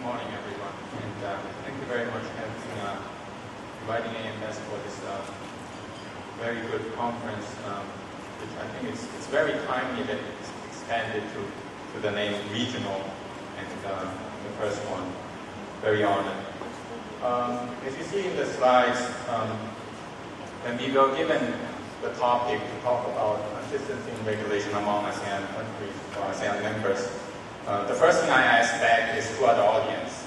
morning, everyone, and thank you very much for inviting AMS for this very good conference, which I think it's very timely that it's expanded to the name regional, and the first one, very honored. As you see in the slides, when we were given the topic to talk about consistency in regulation among ASEAN countries or ASEAN members, the first thing I ask back is who are the audience?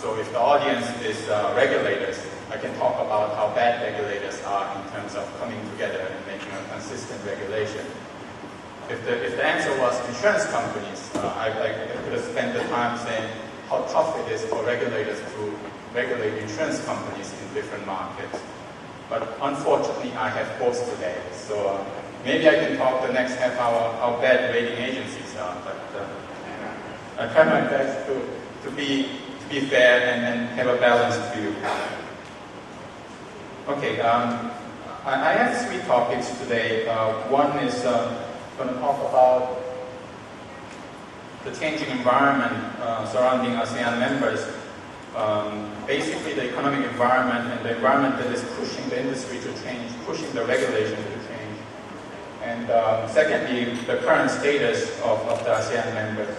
So if the audience is regulators, I can talk about how bad regulators are in terms of coming together and making a consistent regulation. If the answer was insurance companies, I could have spent the time saying how tough it is for regulators to regulate insurance companies in different markets. But unfortunately, I have both today. So maybe I can talk the next half hour how bad rating agencies are. But I try my best to be fair and have a balanced view. Okay, I have three topics today. One is going to talk about the changing environment surrounding ASEAN members. Basically, the economic environment and the environment that is pushing the industry to change, pushing the regulation to change. And secondly, the current status of the ASEAN members.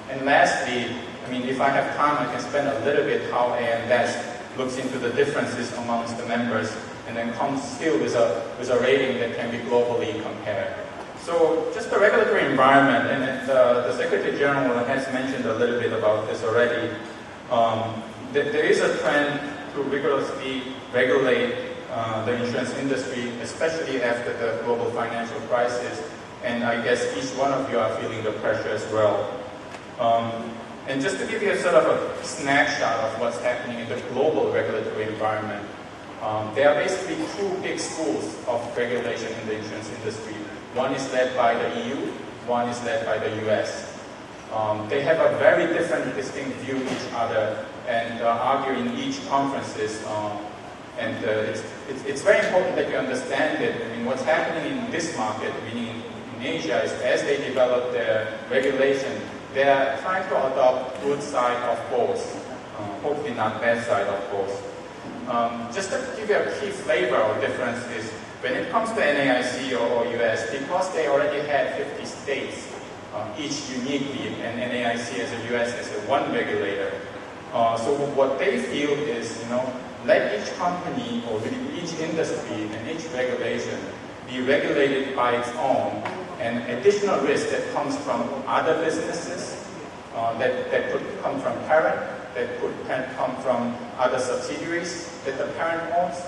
And lastly, I mean, if I have time, I can spend a little bit how AMS looks into the differences amongst the members, and then comes still with a rating that can be globally compared. So just the regulatory environment, and the Secretary General has mentioned a little bit about this already. There is a trend to rigorously regulate the insurance industry, especially after the global financial crisis, and I guess each one of you are feeling the pressure as well. And just to give you a sort of a snapshot of what's happening in the global regulatory environment, there are basically two big schools of regulation in the insurance industry. One is led by the EU, one is led by the US. They have a very different, distinct view of each other and argue in each conferences. And it's very important that you understand it. I mean, what's happening in this market, meaning in Asia, is as they develop their regulation, they are trying to adopt good side of both, hopefully not bad side of both. Just to give you a key flavor or difference is, when it comes to NAIC or US, because they already had 50 states, each uniquely, and NAIC as a US as a one regulator. So what they feel is, let each company or each industry and each regulation be regulated by its own, and additional risk that comes from other businesses, that could come from parent, that could come from other subsidiaries that the parent owns.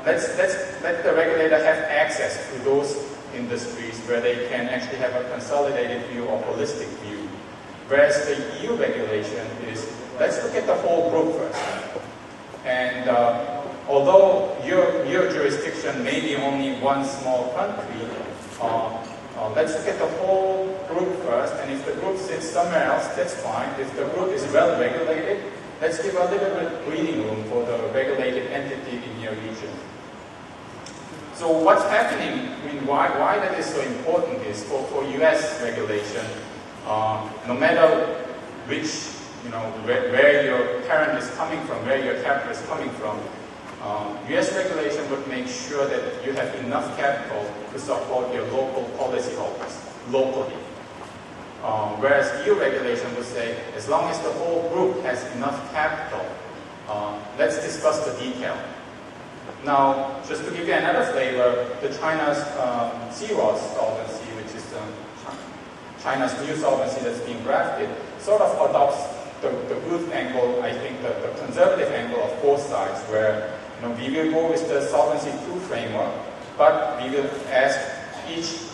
Let's let the regulator have access to those industries where they can actually have a consolidated view or holistic view. Whereas the EU regulation is, let's look at the whole group first. And although your jurisdiction may be only one small country, let's look at the whole group first, and if the group sits somewhere else, that's fine. If the group is well regulated, let's give a little bit of breathing room for the regulated entity in your region. So what's happening, I mean, why that is so important is for US regulation, no matter which, where your parent is coming from, where your capital is coming from, US regulation would make sure that you have enough capital to support your local policyholders locally. Whereas EU regulation would say, as long as the whole group has enough capital, let's discuss the detail. Now, just to give you another flavor, the China's C-ROSS solvency, which is China's new solvency that's being drafted, sort of adopts the good angle, I think, the conservative angle of both sides, where we will go with the Solvency II framework, but we will ask each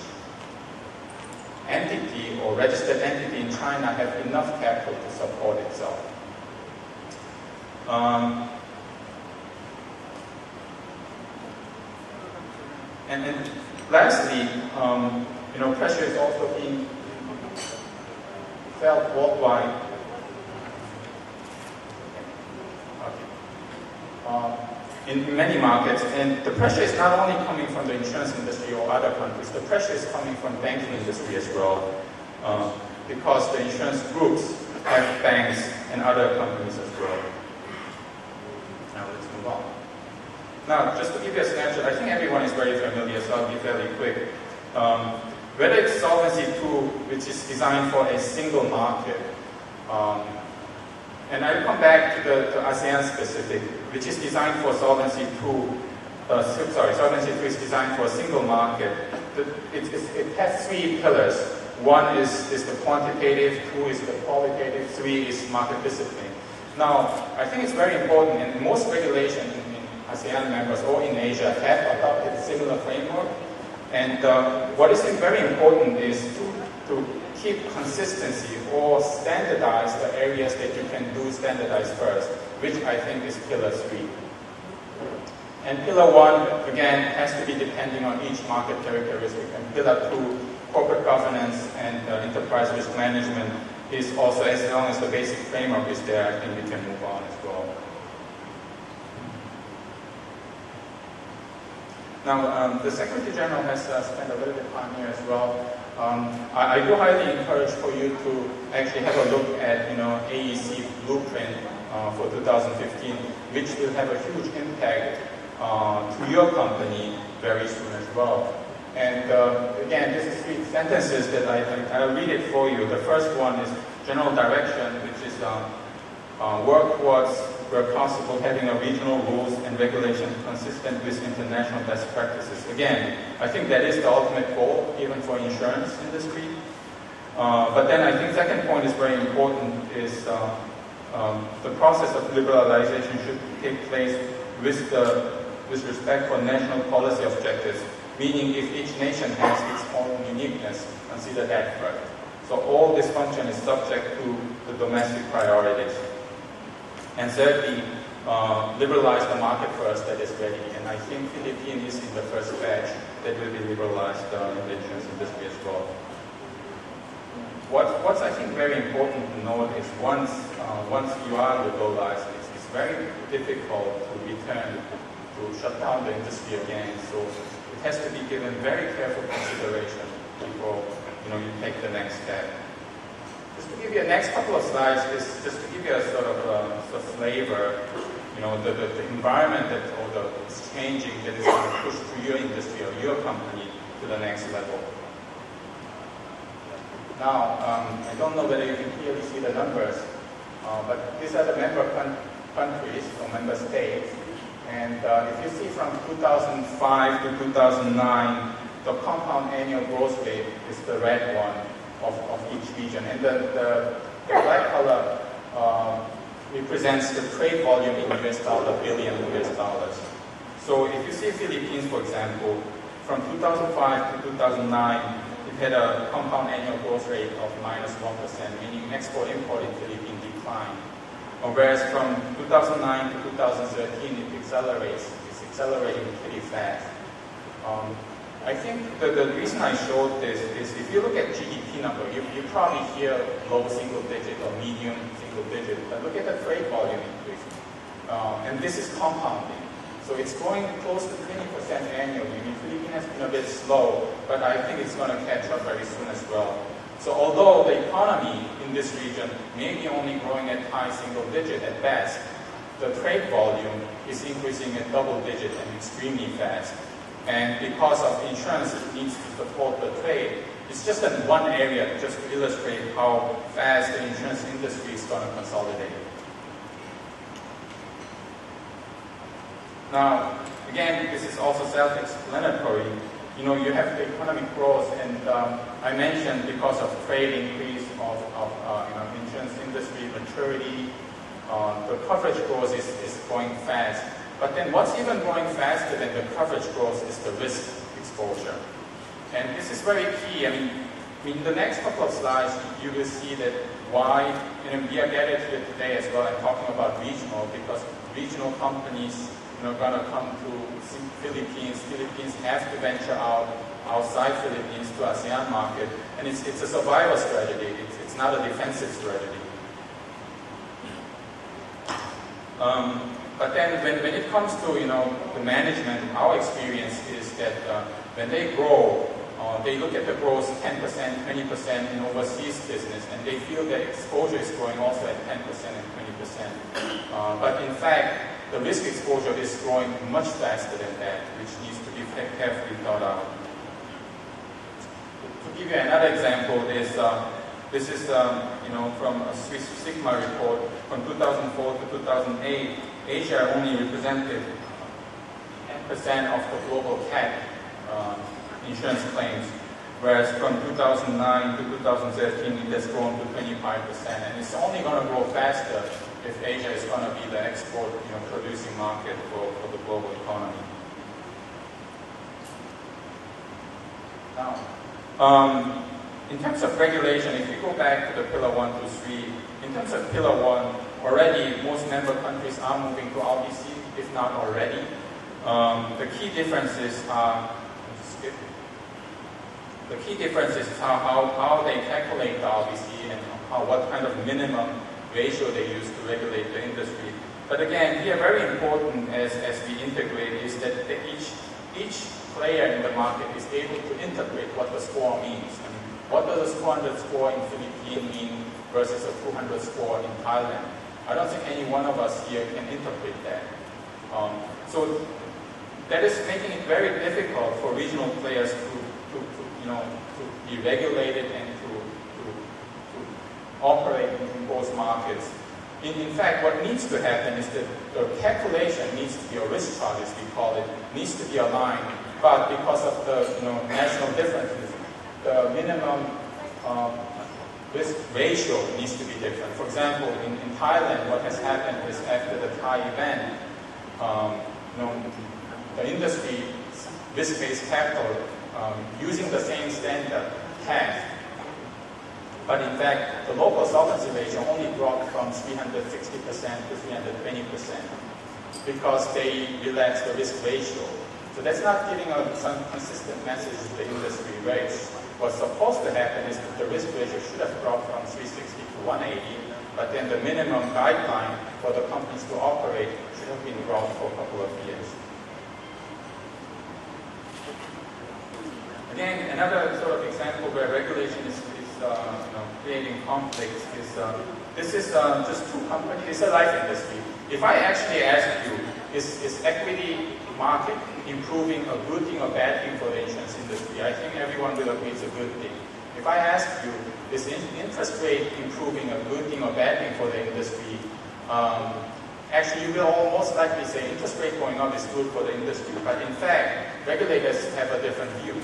entity or registered entity in China have enough capital to support itself. And lastly, pressure is also being felt worldwide. In many markets, and the pressure is not only coming from the insurance industry or other countries, the pressure is coming from banking industry as well, because the insurance groups have banks and other companies as well. Now let's move on. Now, just to give you a snapshot, I think everyone is very familiar, so I'll be fairly quick. Whether it's Solvency II, which is designed for a single market, and I'll come back to the ASEAN specific, which is designed for Solvency II. Solvency II is designed for a single market. It has three pillars. One is the quantitative, two is the qualitative, three is market discipline. Now, I think it's very important, and most regulations in ASEAN members or in Asia have adopted a similar framework. And what is very important is to keep consistency or standardize the areas that you can do standardize first, which I think is pillar 3. And pillar 1, again, has to be depending on each market characteristic. And pillar 2, corporate governance and enterprise risk management, is also, as long as the basic framework is there, I think we can move on as well. Now, the Secretary General has spent a little bit of time here as well. I do highly encourage for you to actually have a look at, AEC blueprint for 2015, which will have a huge impact to your company very soon as well. And again, this is 3 sentences that I'll read it for you. The first one is general direction, which is work towards, where possible, having a regional rules and regulations consistent with international best practices. Again, I think that is the ultimate goal, even for insurance industry. But then I think second point is very important, is the process of liberalization should take place with respect for national policy objectives, meaning if each nation has its own uniqueness, consider that first. So all this function is subject to the domestic priorities. And thirdly, liberalize the market first that is ready. And I think Philippines is in the first batch that will be liberalized in the insurance industry as well. What's I think very important to note is once you are liberalized, it's very difficult to return, to shut down the industry again. So it has to be given very careful consideration before you take the next step. Just to give you the next couple of slides is just to give you a sort of flavor, the environment is changing that is going to push through your industry or your company to the next level. Now, I don't know whether you can clearly see the numbers, but these are the member countries or member states. And if you see from 2005 to 2009, the compound annual growth rate is the red one of each region. And the black color represents the trade volume in US dollar, billion US dollars. So if you see Philippines, for example, from 2005 to 2009, it had a compound annual growth rate of -1%, meaning export-import in Philippines declined. Whereas from 2009 to 2013, it accelerates. It's accelerating pretty fast. I think the reason I showed this is if you look at GDP number, you probably hear low single digit or medium single digit, but look at the trade volume increase. And this is compounding. So it's growing close to 20% annually. I mean, Philippines has been a bit slow, but I think it's going to catch up very soon as well. So although the economy in this region may be only growing at high single digit at best, the trade volume is increasing at double digit and extremely fast. And because of insurance needs to support the trade, it's just in one area just to illustrate how fast the insurance industry is going to consolidate. Now, again, this is also self-explanatory. You have the economic growth, and I mentioned because of trade increase of insurance industry maturity, the coverage growth is going fast. But then what's even growing faster than the coverage growth is the risk exposure. And this is very key. I mean, in the next couple of slides, you will see that why, we are gathered here today as well and talking about regional, because regional companies are going to come to Philippines. Philippines have to venture outside Philippines to ASEAN market. And it's a survival strategy. It's not a defensive strategy. But then when it comes to the management, our experience is that when they grow, they look at the growth 10%, 20% in overseas business, and they feel that exposure is growing also at 10% and 20%. But in fact, the risk exposure is growing much faster than that, which needs to be carefully thought out. To give you another example, this is from a Swiss Sigma report from 2004 to 2008. Asia only represented 10% of the global CAT insurance claims, whereas from 2009 to 2013 it has grown to 25%, and it's only going to grow faster if Asia is going to be the export producing market for the global economy. Now, in terms of regulation, if we go back to the Pillar 1 to 3, in terms of Pillar 1, already most member countries are moving to RBC, if not already. The key differences are how they calculate the RBC and what kind of minimum ratio they use to regulate the industry. But again, here very important as we integrate is that each player in the market is able to interpret what the score means. I mean, what does a 200 score in Philippines mean versus a 200 score in Thailand? I don't think any one of us here can interpret that. So that is making it very difficult for regional players to be regulated and to operate in both markets. In fact, what needs to happen is that the calculation needs to be, or risk chart as we call it, needs to be aligned. But because of the national differences, the minimum risk ratio needs to be different. For example, in Thailand, what has happened is after the Thai event, the industry risk-based capital using the same standard halved. But in fact, the local solvency ratio only dropped from 360% to 320% because they relaxed the risk ratio. So that's not giving some consistent message to the industry. What's supposed to happen is that the risk ratio should have dropped from 360 to 180, but then the minimum guideline for the companies to operate should have been dropped for a couple of years. Again, another sort of example where regulation is creating conflicts is this is just two companies. It's a life industry. If I actually ask you, is equity market improving a good thing or bad thing for the insurance industry? I think everyone will agree it's a good thing. If I ask you, is interest rate improving a good thing or bad thing for the industry? Actually, you will most likely say interest rate going up is good for the industry. But in fact, regulators have a different view.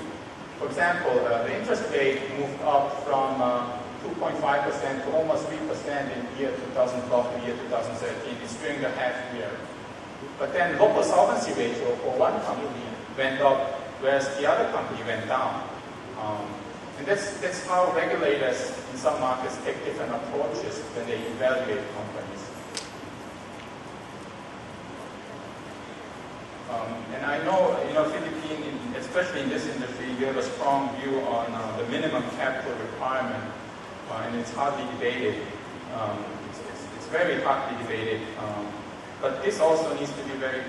For example, the interest rate moved up from 2.5% to almost 3% in year 2012 to year 2013. It's during the half year. But then local solvency ratio for one company went up, whereas the other company went down. And that's how regulators in some markets take different approaches when they evaluate companies. And I know, Philippines, especially in this industry, you have a strong view on the minimum capital requirement, and it's hardly debated. It's very hotly debated. But this also needs to be very,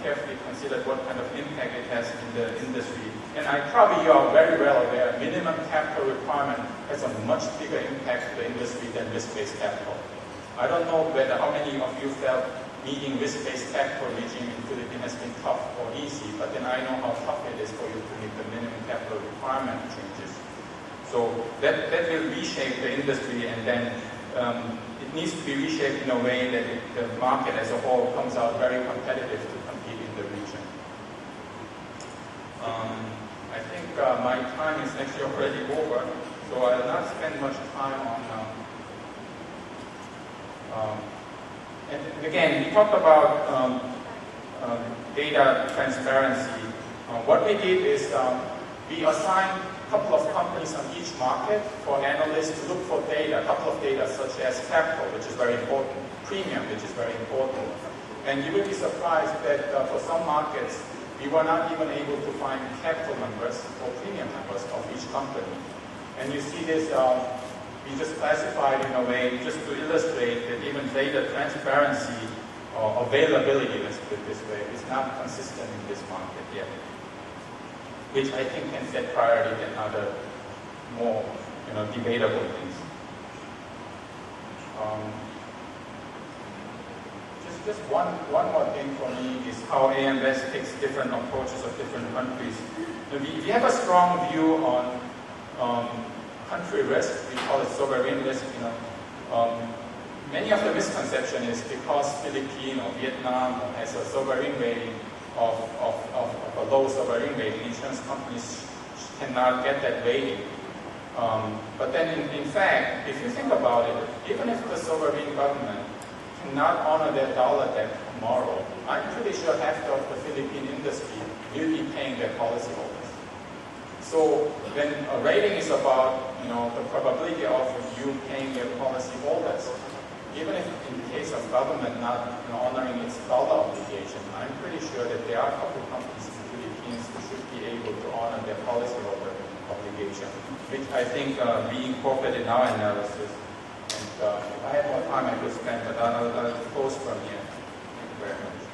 carefully considered what kind of impact it has in the industry. And you are very well aware, minimum capital requirement has a much bigger impact to the industry than risk-based capital. I don't know how many of you felt meeting risk-based capital regime in Philippines has been tough or easy, but then I know how tough it is for you to meet the minimum capital requirement changes. So that will reshape the industry, and then it needs to be reshaped in a way that the market as a whole comes out very competitive to compete in the region. I think my time is actually already over, so I will not spend much time on and again, we talked about data transparency. What we did is we assigned a couple of companies on each market for analysts to look for data, a couple of data such as capital, which is very important, premium, which is very important. And you will be surprised that for some markets, we were not even able to find capital numbers or premium numbers of each company. And you see this, we just classified in a way just to illustrate that even data transparency or availability, let's put it this way, is not consistent in this market yet. which I think can set priority than other more debatable things. Just one more thing for me is how AM Best takes different approaches of different countries. We have a strong view on country risk. We call it sovereign risk. Many of the misconception is because Philippines or Vietnam has a sovereign rating of a low sovereign rating, insurance companies cannot get that rating. But then in fact, if you think about it, even if the sovereign government cannot honor their dollar debt tomorrow, I'm pretty sure half of the Philippine industry will be paying their policyholders. So when a rating is about the probability of you paying your policyholders, even if in the case of government not honoring its dollar obligation, I'm pretty sure that there are a couple of companies in the Philippines who should be able to honor their policyholder obligation, which I think we incorporate in our analysis. And if I had more time, I could spend, but I'll close from here. Thank you very much.